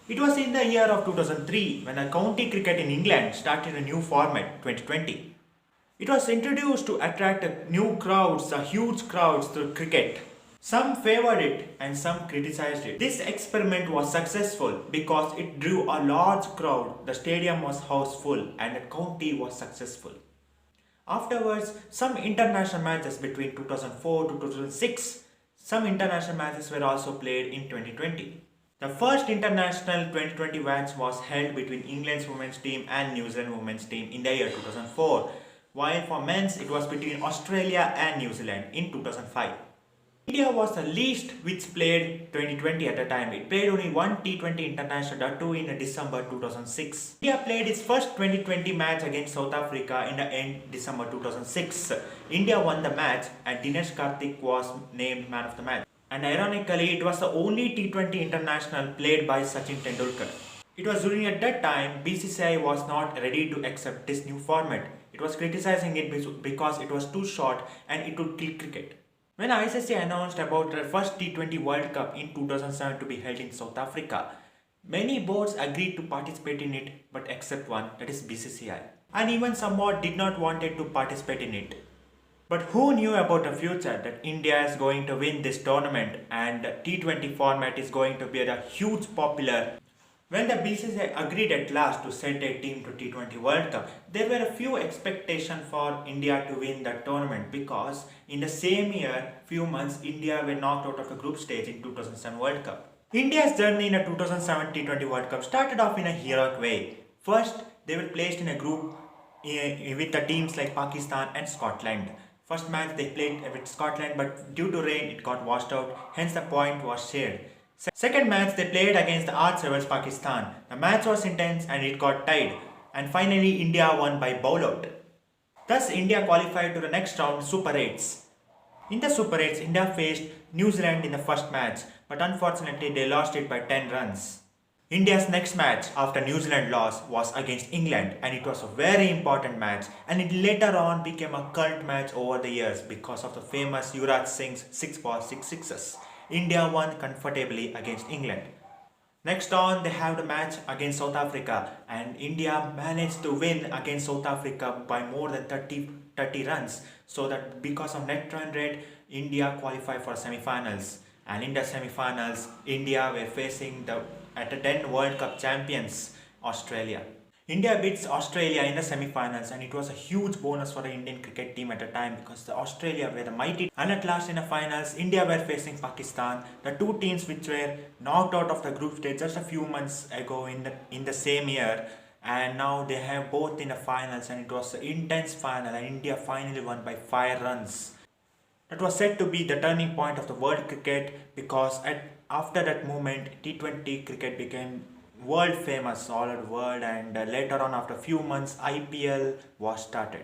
It was in the year of 2003 when the county cricket in England started a new format, 2020. It was introduced to attract new crowds, huge crowds through cricket. Some favored it and some criticized it. This experiment was successful because it drew a large crowd, the stadium was houseful, and the county was successful. Afterwards, some international matches between 2004 to 2006, some international matches were also played in 2020. The first international 2020 match was held between England's women's team and New Zealand women's team in the year 2004, while for men's it was between Australia and New Zealand in 2005. India was the least which played 2020 at a time. It played only one T20 international, that too in December 2006. India played its first 2020 match against South Africa in the end December 2006. India won the match and Dinesh Karthik was named man of the match. And ironically, it was the only T20 international played by Sachin Tendulkar. It was during at that time BCCI was not ready to accept this new format. It was criticizing it because it was too short and it would kill cricket. When ICC announced about the first T20 World Cup in 2007 to be held in South Africa, many boards agreed to participate in it but except one, that is BCCI. And even some more did not wanted to participate in it. But who knew about the future that India is going to win this tournament and the T20 format is going to be a huge popular. When the BCCI agreed at last to send a team to T20 World Cup, there were a few expectations for India to win the tournament because in the same year, few months, India were knocked out of the group stage in 2007 World Cup. India's journey in the 2007 T20 World Cup started off in a heroic way. First, they were placed in a group with the teams like Pakistan and Scotland. First match they played with Scotland, but due to rain it got washed out, hence the point was shared. Second match they played against the arch rivals Pakistan. The match was intense and it got tied. And finally India won by bowlout. Thus India qualified to the next round, Super 8s. In the Super 8s, India faced New Zealand in the first match, but unfortunately they lost it by 10 runs. India's next match after New Zealand loss was against England and it was a very important match and it later on became a cult match over the years because of the famous Yuvraj Singh's 6 for 6 sixes. India won comfortably against England. Next on they have the match against South Africa and India managed to win against South Africa by more than 30 runs. So that because of net run rate, India qualified for semi-finals. And in the semi-finals, India were facing the at the 10 World Cup champions, Australia. India beats Australia in the semi-finals and it was a huge bonus for the Indian cricket team at the time because the Australia were the mighty. And at last in the finals, India were facing Pakistan, the two teams which were knocked out of the group stage just a few months ago in the same year. And now they have both in the finals and it was an intense final and India finally won by 5 runs. That was said to be the turning point of the world cricket because after that moment T20 cricket became world famous all over the world and later on after a few months IPL was started.